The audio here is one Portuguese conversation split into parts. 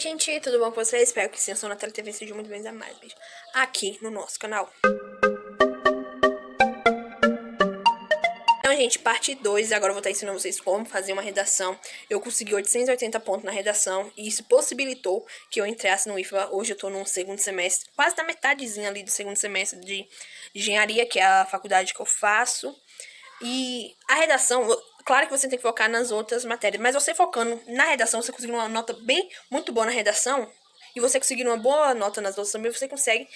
Gente, tudo bom com vocês? Espero que sim, eu sou a Natália TV, sejam muito bem-vindos a mais vídeo aqui no nosso canal. Então, gente, parte 2, agora eu vou estar ensinando vocês como fazer uma redação. Eu consegui 880 pontos na redação e isso possibilitou que eu entrasse no IFBA. Hoje eu tô no segundo semestre, quase na metadezinha ali do segundo semestre de engenharia, que é a faculdade que eu faço. E a redação, claro que você tem que focar nas outras matérias, mas você focando na redação, você conseguindo uma nota muito boa na redação, e você conseguindo uma boa nota nas outras também, você consegue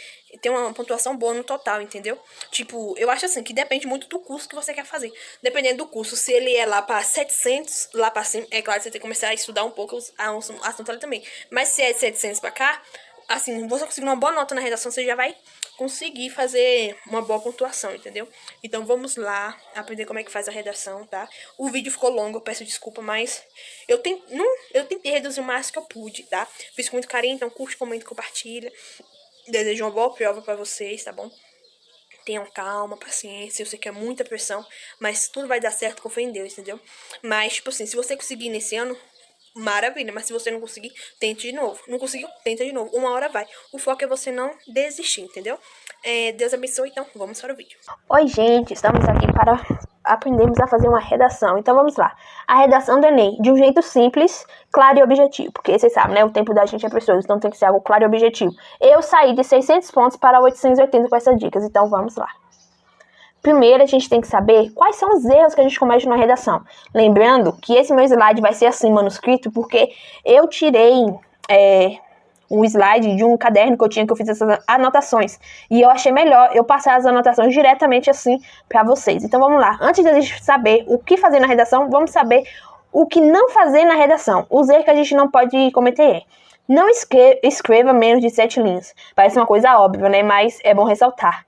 ter uma pontuação boa no total, entendeu? Tipo, eu acho assim, que depende muito do curso que você quer fazer. Dependendo do curso, se ele é lá para 700, lá para cima, é claro que você tem que começar a estudar um pouco a assunto ali também. Mas se é de 700 para cá, assim, você conseguindo uma boa nota na redação, você já vai conseguir fazer uma boa pontuação, entendeu? Então vamos lá aprender como é que faz a redação, tá? O vídeo ficou longo, eu peço desculpa, mas eu tentei reduzir o máximo que eu pude, tá? Fiz com muito carinho, então curte, comenta, compartilha. Desejo uma boa prova pra vocês, tá bom? Tenham calma, paciência, eu sei que é muita pressão, mas tudo vai dar certo com fé em Deus, entendeu? Mas, tipo assim, se você conseguir nesse ano, maravilha, mas se você não conseguir, tente de novo. Não conseguiu? Tenta de novo. Uma hora vai. O foco é você não desistir, entendeu? Deus abençoe, então vamos para o vídeo. Oi, gente, estamos aqui para aprendermos a fazer uma redação. Então vamos lá. A redação do Enem, de um jeito simples, claro e objetivo. Porque vocês sabem, né? O tempo da gente é precioso, então tem que ser algo claro e objetivo. Eu saí de 600 pontos para 880 com essas dicas, então vamos lá. Primeiro, a gente tem que saber quais são os erros que a gente comete na redação. Lembrando que esse meu slide vai ser assim, manuscrito, porque eu tirei um slide de um caderno que eu fiz essas anotações. E eu achei melhor eu passar as anotações diretamente assim para vocês. Então vamos lá. Antes de a gente saber o que fazer na redação, vamos saber o que não fazer na redação. Os erros que a gente não pode cometer não escreva menos de 7 linhas. Parece uma coisa óbvia, né? Mas é bom ressaltar.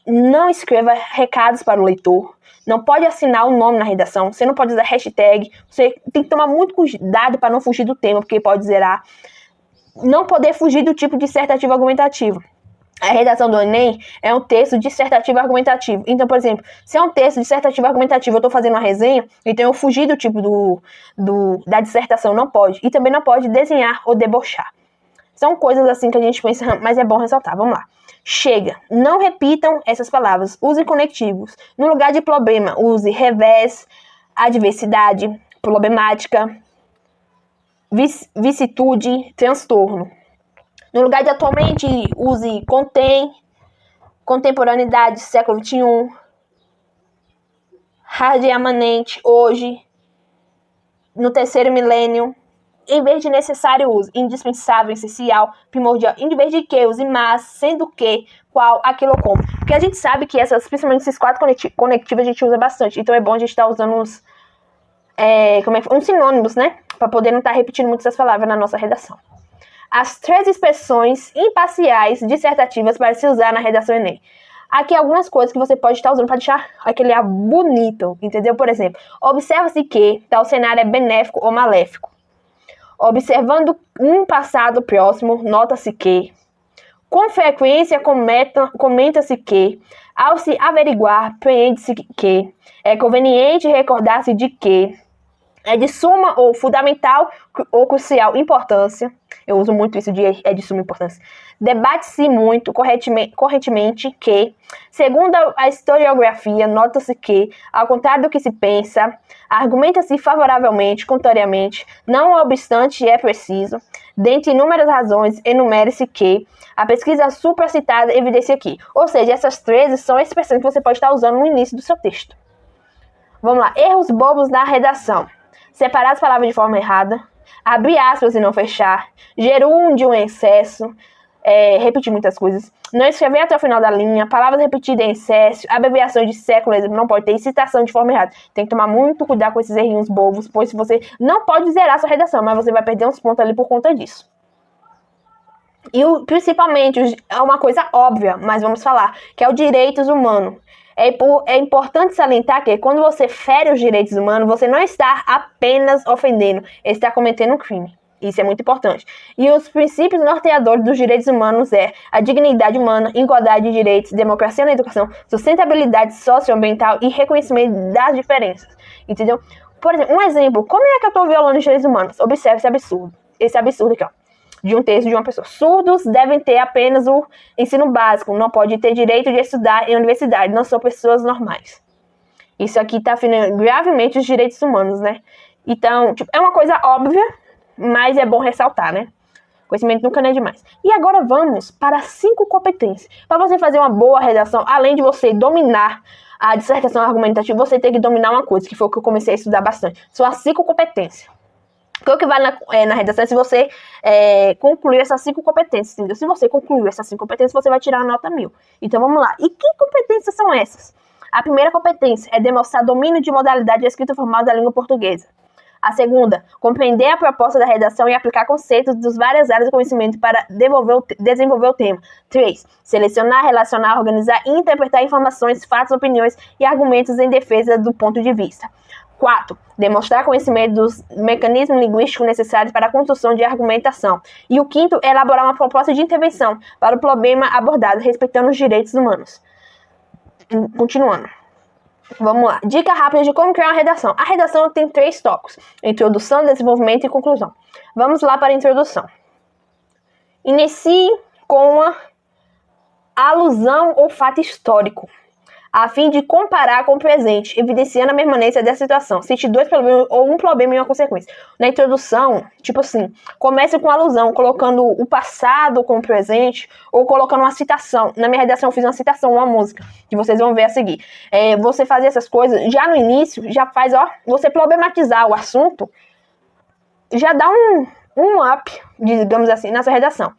Não escreva recados para o leitor. Não pode assinar o nome na redação. Você não pode usar hashtag. Você tem que tomar muito cuidado para não fugir do tema, porque pode zerar. Não poder fugir do tipo dissertativo argumentativo. A redação do Enem é um texto dissertativo argumentativo. Então, por exemplo, se é um texto dissertativo argumentativo, eu estou fazendo uma resenha, então eu fugi do tipo da dissertação, não pode. E também não pode desenhar ou debochar. São coisas assim que a gente pensa, mas é bom ressaltar. Vamos lá. Chega. Não repitam essas palavras. Use conectivos. No lugar de problema, use revés, adversidade, problemática, vicissitude, transtorno. No lugar de atualmente, use contém, contemporaneidade, século XXI, radiamanente, hoje, no terceiro milênio. Em vez de necessário, use indispensável, essencial, primordial. Em vez de que, use mas, sendo que, qual, aquilo ou como. Porque a gente sabe que principalmente esses 4 conectivos a gente usa bastante. Então é bom a gente estar usando uns sinônimos, né? Para poder não estar repetindo muitas palavras na nossa redação. As 3 expressões imparciais dissertativas para se usar na redação Enem. Aqui algumas coisas que você pode estar usando para deixar aquele ar bonito, entendeu? Por exemplo, observa-se que tal cenário é benéfico ou maléfico. Observando um passado próximo, nota-se que. Com frequência comenta-se que. Ao se averiguar, preende-se que. É conveniente recordar-se de que. É de suma ou fundamental ou crucial importância. Eu uso muito isso de é de suma importância. Debate-se muito correntemente que, segundo a historiografia, nota-se que, ao contrário do que se pensa, argumenta-se favoravelmente, contrariamente, não obstante é preciso, dentre inúmeras razões, enumere-se que a pesquisa supracitada evidencia aqui. Ou seja, essas 13 são expressões que você pode estar usando no início do seu texto. Vamos lá. Erros bobos na redação. Separar as palavras de forma errada, abrir aspas e não fechar, gerúndio em excesso, repetir muitas coisas, não escrever até o final da linha, palavras repetidas em excesso, abreviações de século, não pode ter, citação de forma errada. Tem que tomar muito cuidado com esses errinhos bobos, pois você não pode zerar sua redação, mas você vai perder uns pontos ali por conta disso. E principalmente, é uma coisa óbvia, mas vamos falar, que é o direitos humanos. É importante salientar que quando você fere os direitos humanos, você não está apenas ofendendo, está cometendo um crime. Isso é muito importante. E os princípios norteadores dos direitos humanos é a dignidade humana, igualdade de direitos, democracia na educação, sustentabilidade socioambiental e reconhecimento das diferenças. Entendeu? Por exemplo, um exemplo, como é que eu estou violando os direitos humanos? Observe esse absurdo. Esse absurdo aqui, ó. de um texto de uma pessoa. Surdos devem ter apenas o ensino básico, não pode ter direito de estudar em universidade, não são pessoas normais. Isso aqui tá ferindo gravemente os direitos humanos, né? Então, tipo, é uma coisa óbvia, mas é bom ressaltar, né? Conhecimento nunca não é demais. E agora vamos para 5 competências. Para você fazer uma boa redação, além de você dominar a dissertação argumentativa, você tem que dominar uma coisa, que foi o que eu comecei a estudar bastante. São as 5 competências. Porque o que vale na redação é se você concluir essas 5 competências, entendeu? Se você concluir essas 5 competências, você vai tirar a nota 1000. Então vamos lá. E que competências são essas? A primeira competência é demonstrar domínio de modalidade de escrita formal da língua portuguesa. A segunda, compreender a proposta da redação e aplicar conceitos das várias áreas do conhecimento para desenvolver o tema. 3. Selecionar, relacionar, organizar e interpretar informações, fatos, opiniões e argumentos em defesa do ponto de vista. 4. Demonstrar conhecimento dos mecanismos linguísticos necessários para a construção de argumentação. E o quinto, elaborar uma proposta de intervenção para o problema abordado, respeitando os direitos humanos. Continuando. Vamos lá. Dica rápida de como criar uma redação. A redação tem 3 tópicos: introdução, desenvolvimento e conclusão. Vamos lá para a introdução. Inicie com uma alusão ou fato histórico, a fim de comparar com o presente, evidenciando a permanência dessa situação. Cite 2 problemas ou um problema e uma consequência. Na introdução, tipo assim, comece com alusão, colocando o passado com o presente, ou colocando uma citação. Na minha redação eu fiz uma citação, uma música, que vocês vão ver a seguir. Você fazer essas coisas, já no início, já faz, você problematizar o assunto, já dá um up, digamos assim, na sua redação.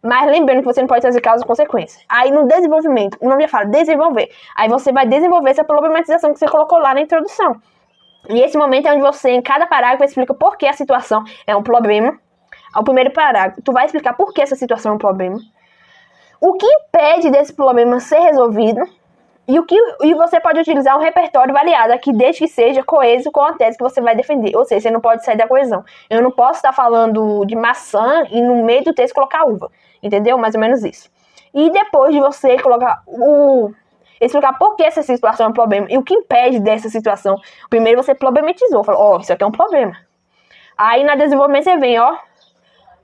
Mas lembrando que você não pode trazer causa e consequência. Aí no desenvolvimento, o nome já fala, desenvolver. Aí você vai desenvolver essa problematização que você colocou lá na introdução. E esse momento é onde você, em cada parágrafo, explica por que a situação é um problema. Ao primeiro parágrafo, tu vai explicar por que essa situação é um problema. O que impede desse problema ser resolvido. E você pode utilizar um repertório variado aqui, desde que seja coeso com a tese que você vai defender. Ou seja, você não pode sair da coesão. Eu não posso estar falando de maçã e no meio do texto colocar uva. Entendeu? Mais ou menos isso. E depois de você colocar explicar por que essa situação é um problema e o que impede dessa situação. Primeiro você problematizou. Falou, isso aqui é um problema. Aí na desenvolvimento você vem,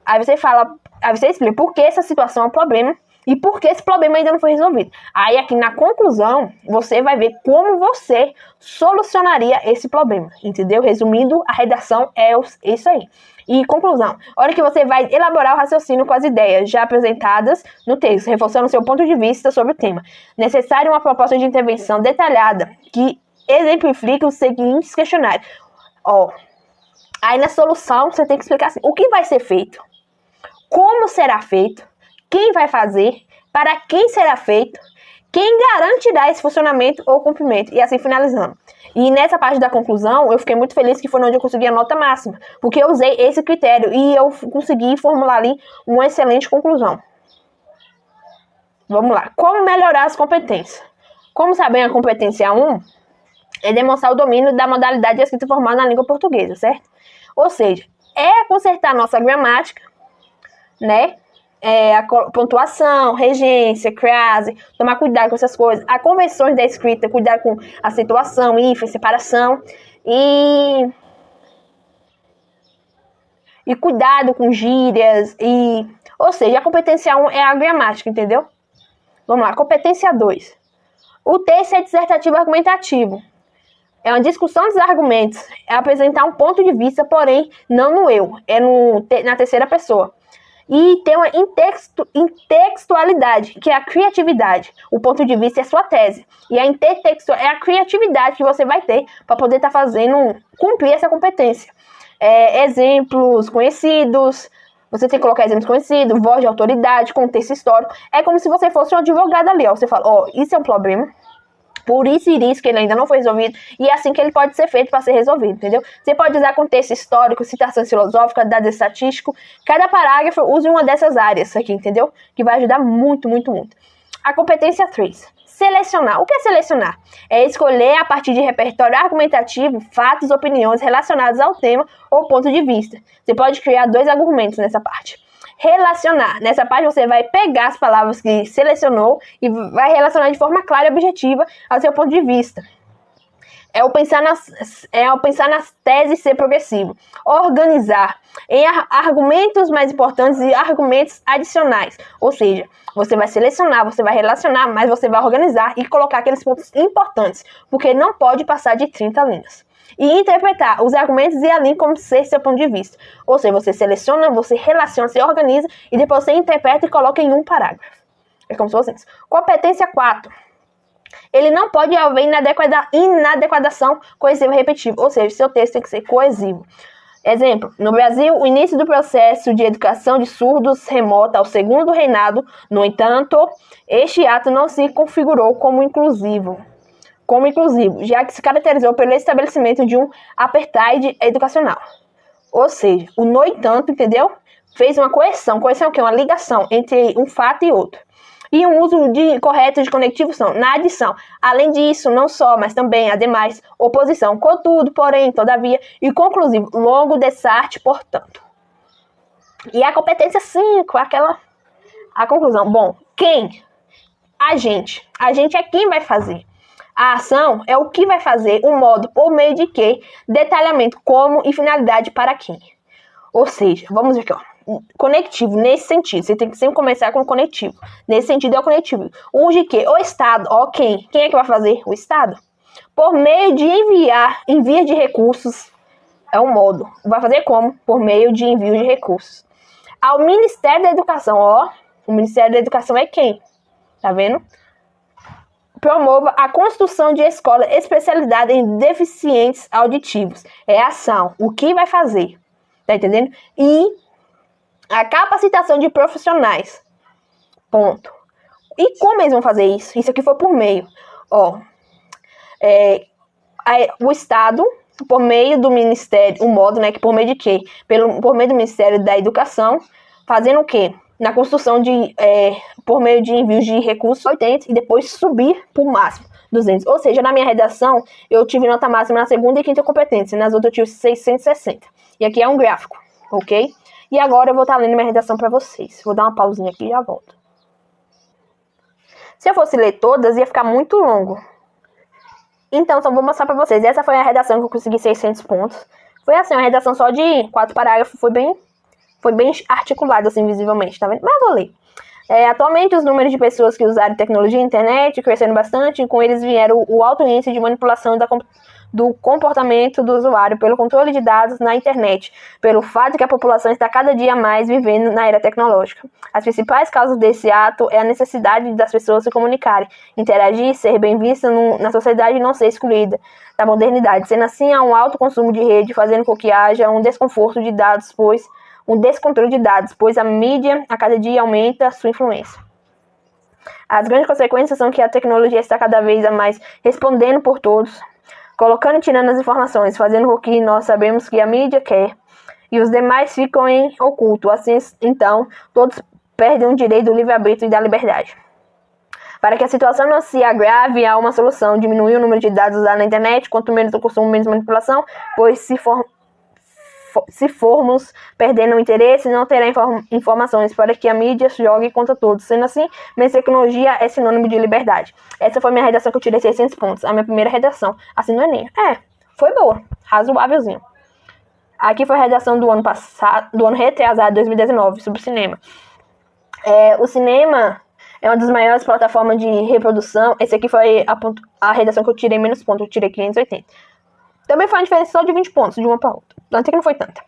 Aí você fala, aí você explica por que essa situação é um problema. E por que esse problema ainda não foi resolvido. Aí aqui na conclusão, você vai ver como você solucionaria esse problema. Entendeu? Resumindo, a redação é isso aí. E conclusão, a hora que você vai elaborar o raciocínio com as ideias já apresentadas no texto, reforçando seu ponto de vista sobre o tema. Necessário uma proposta de intervenção detalhada que exemplifique os seguintes questionários. Aí na solução você tem que explicar assim, o que vai ser feito, como será feito, quem vai fazer, para quem será feito, quem garantirá esse funcionamento ou cumprimento, e assim finalizando. E nessa parte da conclusão, eu fiquei muito feliz que foi onde eu consegui a nota máxima, porque eu usei esse critério e eu consegui formular ali uma excelente conclusão. Vamos lá. Como melhorar as competências? Como saber a competência 1 é demonstrar o domínio da modalidade de escrita formal na língua portuguesa, certo? Ou seja, é consertar nossa gramática, né? A pontuação, regência, crase, tomar cuidado com essas coisas, as convenções da escrita, cuidar com acentuação, hífen, separação e cuidado com gírias, ou seja, a competência 1 é a gramática, entendeu? Vamos lá, competência 2. O texto é dissertativo argumentativo. É uma discussão dos argumentos, é apresentar um ponto de vista, porém não no eu, é na terceira pessoa. E tem uma intertextualidade, que é a criatividade. O ponto de vista é sua tese. E a intertextualidade é a criatividade que você vai ter para poder estar cumprir essa competência. Exemplos conhecidos, você tem que colocar exemplos conhecidos, voz de autoridade, contexto histórico. É como se você fosse um advogado ali, Você fala, isso é um problema. Por isso e isso que ele ainda não foi resolvido. E é assim que ele pode ser feito para ser resolvido, entendeu? Você pode usar contexto histórico, citações filosóficas, dados estatísticos. Cada parágrafo use uma dessas áreas aqui, entendeu? Que vai ajudar muito, muito, muito. A competência 3. Selecionar. O que é selecionar? É escolher a partir de repertório argumentativo, fatos, opiniões relacionados ao tema ou ponto de vista. Você pode criar 2 argumentos nessa parte. Relacionar. Nessa parte você vai pegar as palavras que selecionou e vai relacionar de forma clara e objetiva ao seu ponto de vista. é o pensar nas teses ser progressivo. Organizar em argumentos mais importantes e argumentos adicionais. Ou seja, você vai selecionar, você vai relacionar, mas você vai organizar e colocar aqueles pontos importantes, porque não pode passar de 30 linhas. E interpretar os argumentos e a linha como ser seu ponto de vista. Ou seja, você seleciona, você relaciona, você organiza e depois você interpreta e coloca em um parágrafo. É como se fosse isso. Competência 4. Ele não pode haver inadequação coesiva repetitiva, ou seja, seu texto tem que ser coesivo. Exemplo, no Brasil, o início do processo de educação de surdos remota ao segundo reinado, no entanto, este ato não se configurou como inclusivo, já que se caracterizou pelo estabelecimento de um apartheid educacional. Ou seja, o no entanto, entendeu? Fez uma coerção. Coerção é o quê? Uma ligação entre um fato e outro. E um uso correto de conectivos são na adição. Além disso, não só, mas também, ademais, oposição, contudo, porém, todavia, e conclusivo, longo dessa arte, portanto. E a competência 5, a conclusão. Bom, quem? A gente. A gente é quem vai fazer. A ação é o que vai fazer, o modo, por meio de que, detalhamento, como e finalidade para quem. Ou seja, vamos ver aqui, ó. Conectivo, nesse sentido, você tem que sempre começar com o conectivo. Nesse sentido é o conectivo. O de que? O Estado, ó, quem? Quem é que vai fazer? O Estado. Por meio de envio de recursos, é um modo. Vai fazer como? Por meio de envio de recursos. Ao Ministério da Educação, ó, o Ministério da Educação é quem? Tá vendo? Promova a construção de escola especializada em deficientes auditivos. É ação. O que vai fazer? Tá entendendo? E a capacitação de profissionais. Ponto. E como eles vão fazer isso? Isso aqui foi por meio. Ó, o Estado, por meio do Ministério, o modo, né? Que por meio de quê? Por meio do Ministério da Educação, fazendo o quê? Na construção por meio de envios de recursos 80 e depois subir para o máximo, 200. Ou seja, na minha redação, eu tive nota máxima na segunda e quinta competência. Nas outras eu tive 660. E aqui é um gráfico, ok? E agora eu vou estar lendo minha redação para vocês. Vou dar uma pausinha aqui e já volto. Se eu fosse ler todas, ia ficar muito longo. Então, só vou mostrar para vocês. Essa foi a redação que eu consegui 600 pontos. Foi assim, uma redação só de 4 parágrafos. Foi bem articulada, assim, visivelmente, tá vendo? Mas eu vou ler. Atualmente, os números de pessoas que usaram tecnologia e internet crescendo bastante, e com eles vieram o alto índice de manipulação do comportamento do usuário pelo controle de dados na internet, pelo fato de que a população está cada dia mais vivendo na era tecnológica. As principais causas desse ato é a necessidade das pessoas se comunicarem, interagir, ser bem vista na sociedade e não ser excluída da modernidade. Sendo assim, há um alto consumo de rede, fazendo com que haja um desconforto de dados, um descontrole de dados, pois a mídia a cada dia aumenta sua influência. As grandes consequências são que a tecnologia está cada vez mais respondendo por todos, colocando e tirando as informações, fazendo com que nós sabemos que a mídia quer, e os demais ficam em oculto. Assim, então, todos perdem o direito do livre-arbítrio e da liberdade. Para que a situação não se agrave, há uma solução: diminuir o número de dados usados na internet, quanto menos o consumo, menos manipulação, pois se formos perdendo o interesse, não terá informações para que a mídia jogue contra todos. Sendo assim, menos tecnologia é sinônimo de liberdade. Essa foi minha redação que eu tirei 600 pontos. A minha primeira redação, assim no Enem. Foi boa, razoávelzinho. Aqui foi a redação do ano passado, do ano retrasado, 2019, sobre o cinema. O cinema é uma das maiores plataformas de reprodução. Esse aqui foi a redação que eu tirei menos pontos, eu tirei 580. Também foi uma diferença só de 20 pontos, de uma para outra. Até que não foi tanta.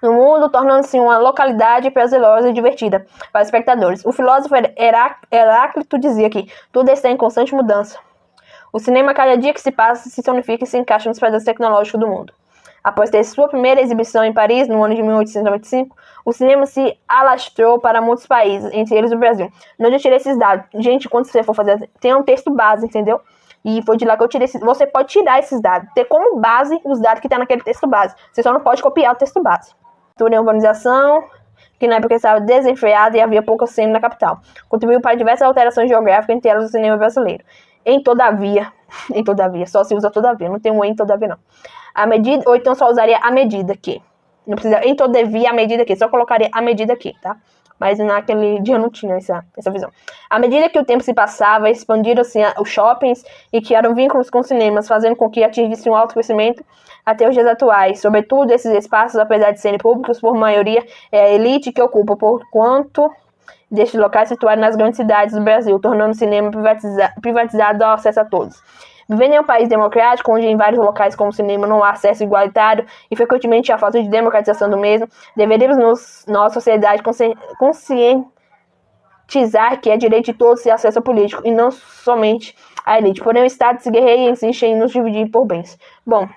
No mundo, tornando-se uma localidade prazerosa e divertida para os espectadores. O filósofo Heráclito dizia que tudo está em constante mudança. O cinema, cada dia que se passa, se sonifica e se encaixa nos padrões tecnológicos do mundo. Após ter sua primeira exibição em Paris, no ano de 1895, o cinema se alastrou para muitos países, entre eles o Brasil. Não eu tirei esses dados. Gente, quando você for fazer, tem um texto base, entendeu? E foi de lá que eu tirei Você pode tirar esses dados, ter como base os dados que estão naquele texto base. Você só não pode copiar o texto base. Cultura e urbanização, que na época estava desenfreada e havia pouco cinema na capital. Contribuiu para diversas alterações geográficas entre elas do cinema brasileiro. Todavia, só se usa todavia, não tem um em todavia não. A medida, ou então só usaria a medida que. Não precisa, todavia, a medida que, só colocaria a medida que, tá? mas naquele dia eu não tinha essa visão. À medida que o tempo se passava, expandiram-se os shoppings e criaram vínculos com cinemas, fazendo com que atingisse um alto crescimento até os dias atuais. Sobretudo, esses espaços, apesar de serem públicos, por maioria é a elite que ocupa, por quanto destes locais situados nas grandes cidades do Brasil, tornando o cinema privatizado ao acesso a todos. Vivendo em um país democrático, onde em vários locais como o cinema não há acesso igualitário e frequentemente há falta de democratização do mesmo, deveríamos, nossa sociedade, conscientizar que é direito de todos ter acesso ao político e não somente à elite. Porém, o Estado se guerreia e insiste em nos dividir por bens. Bom,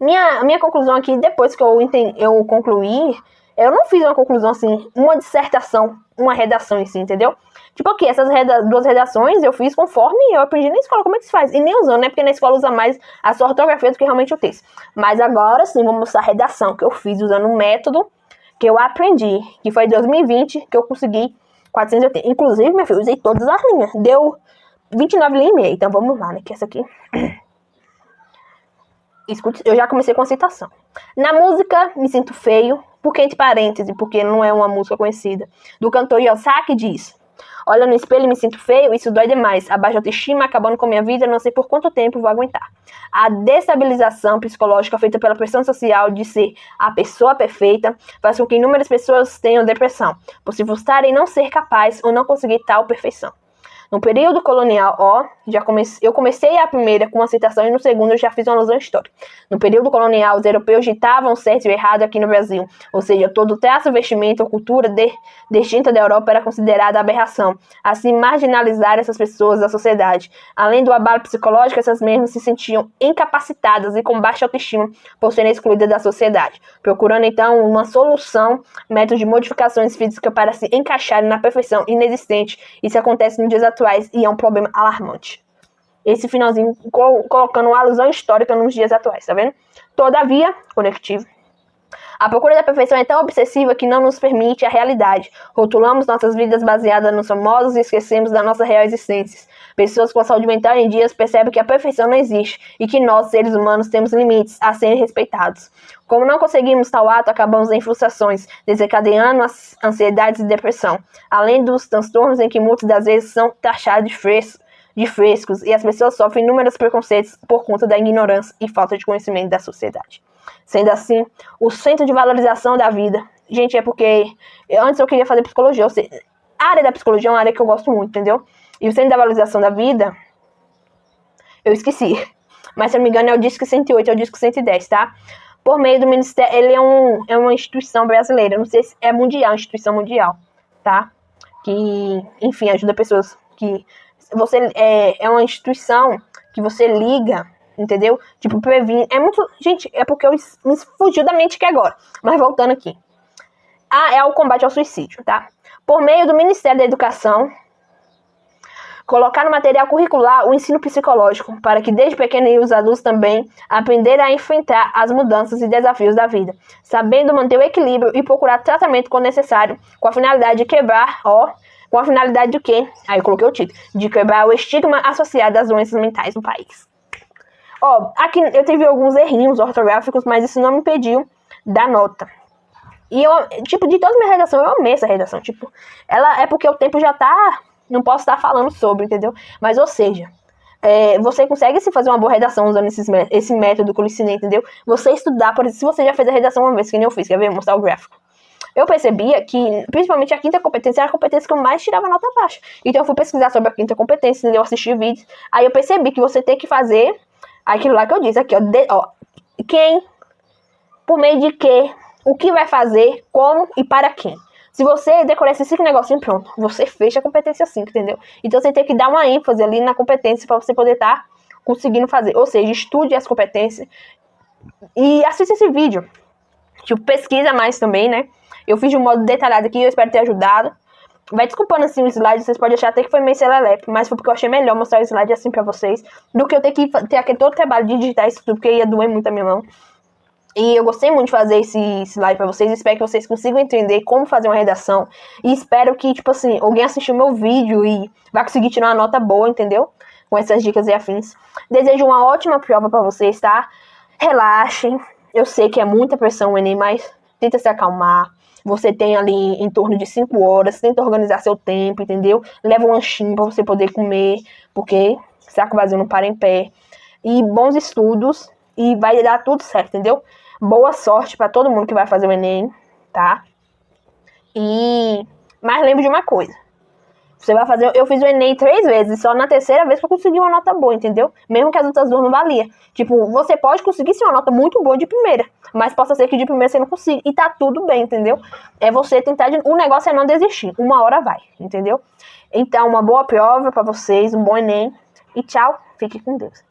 minha conclusão aqui, depois que eu concluí, eu não fiz uma conclusão assim, uma dissertação, uma redação em si, entendeu? Tipo, ok, essas duas redações eu fiz conforme eu aprendi na escola como é que se faz. E nem usando, né? Porque na escola usa mais a sua ortografia do que realmente o texto. Mas agora sim, vou mostrar a redação que eu fiz usando um método que eu aprendi, que foi em 2020, que eu consegui 480. Inclusive, meu filho, usei todas as linhas. Deu 29 linhas e meia. Então vamos lá, né? Que essa aqui... Escute, eu já comecei com a citação. Na música, Me Sinto Feio, porque entre parênteses, porque não é uma música conhecida, do cantor Yosaki diz: olha no espelho e me sinto feio, isso dói demais. A baixa autoestima acabando com minha vida, não sei por quanto tempo vou aguentar. A destabilização psicológica feita pela pressão social de ser a pessoa perfeita faz com que inúmeras pessoas tenham depressão, por se frustrarem em não ser capaz ou não conseguir tal perfeição. No período colonial, eu comecei a primeira com uma citação e no segundo eu já fiz uma alusão histórica. No período colonial, os europeus ditavam certo e errado aqui no Brasil, ou seja, todo traço, vestimento ou cultura distinta da Europa era considerada aberração, assim marginalizar essas pessoas da sociedade. Além do abalo psicológico, essas mesmas se sentiam incapacitadas e com baixa autoestima por serem excluídas da sociedade, procurando então uma solução, método de modificações físicas para se encaixarem na perfeição inexistente. Isso acontece nos dias atuais e é um problema alarmante. Esse finalzinho colocando uma alusão histórica nos dias atuais, tá vendo? Todavia, conectivo. A procura da perfeição é tão obsessiva que não nos permite a realidade. Rotulamos nossas vidas baseadas nos famosos e esquecemos da nossa real existência. Pessoas com saúde mental em dias percebem que a perfeição não existe e que nós, seres humanos, temos limites a serem respeitados. Como não conseguimos tal ato, acabamos em frustrações, desencadeando as ansiedades e depressão, além dos transtornos em que muitas das vezes são taxados de frescos e as pessoas sofrem inúmeros preconceitos por conta da ignorância e falta de conhecimento da sociedade. Sendo assim, o centro de valorização da vida, gente, é porque antes eu queria fazer psicologia, a área da psicologia é uma área que eu gosto muito, entendeu? E o centro da valorização da vida, eu esqueci, mas se eu não me engano é o Disque 108, é o Disque 110, tá? Por meio do Ministério, ele é uma instituição brasileira, não sei se é mundial, instituição mundial, tá? Que, enfim, ajuda pessoas que... é uma instituição que você liga, entendeu? Tipo, previne. É muito... Gente, é porque me fugiu da mente aqui agora. Mas voltando aqui. É o combate ao suicídio, tá? Por meio do Ministério da Educação, colocar no material curricular o ensino psicológico, para que desde pequeno e os adultos também aprenderem a enfrentar as mudanças e desafios da vida, sabendo manter o equilíbrio e procurar tratamento quando necessário, com a finalidade de quebrar, com a finalidade de quê? Aí eu coloquei o título, de quebrar o estigma associado às doenças mentais no país. Aqui eu tive alguns errinhos ortográficos, mas isso não me impediu da nota. E eu, tipo, de toda a minha redação, eu amei essa redação. Tipo, ela é porque o tempo já tá... Não posso estar falando sobre, entendeu? Mas, ou seja, você consegue se fazer uma boa redação usando esse método que eu ensinei, entendeu? Você estudar, por exemplo, se você já fez a redação uma vez, que nem eu fiz, quer ver? Vou mostrar o gráfico. Eu percebia que, principalmente a quinta competência, era a competência que eu mais tirava nota baixa. Então eu fui pesquisar sobre a quinta competência, entendeu? Assistir vídeos. Aí eu percebi que você tem que fazer aquilo lá que eu disse, aqui, quem, por meio de quê, o que vai fazer, como e para quem. Se você decorar esses 5 negocinhos, pronto, você fecha a competência 5, entendeu? Então você tem que dar uma ênfase ali na competência para você poder estar conseguindo fazer. Ou seja, estude as competências e assista esse vídeo. Tipo, pesquisa mais também, né? Eu fiz de um modo detalhado aqui, eu espero ter ajudado. Vai desculpando assim o slide, vocês podem achar até que foi meio serelepe, mas foi porque eu achei melhor mostrar o slide assim pra vocês, do que eu ter que ter aquele todo trabalho de digitar isso tudo, porque ia doer muito a minha mão. E eu gostei muito de fazer esse slide pra vocês, espero que vocês consigam entender como fazer uma redação. E espero que, tipo assim, alguém assistiu meu vídeo e vai conseguir tirar uma nota boa, entendeu? Com essas dicas e afins. Desejo uma ótima prova pra vocês, tá? Relaxem. Eu sei que é muita pressão o Enem, mas tenta se acalmar. Você tem ali em torno de 5 horas, tenta organizar seu tempo, entendeu? Leva um lanchinho pra você poder comer, porque saco vazio não para em pé. E bons estudos, e vai dar tudo certo, entendeu? Boa sorte pra todo mundo que vai fazer o Enem, tá? Mas lembre de uma coisa. Você vai fazer. Eu fiz o Enem 3 vezes, só na terceira vez que eu consegui uma nota boa, entendeu? Mesmo que as outras 2 não valia. Tipo, você pode conseguir sim uma nota muito boa de primeira, mas possa ser que de primeira você não consiga. E tá tudo bem, entendeu? É você tentar. O negócio é não desistir. Uma hora vai, entendeu? Então, uma boa prova pra vocês, um bom Enem. E tchau, fique com Deus.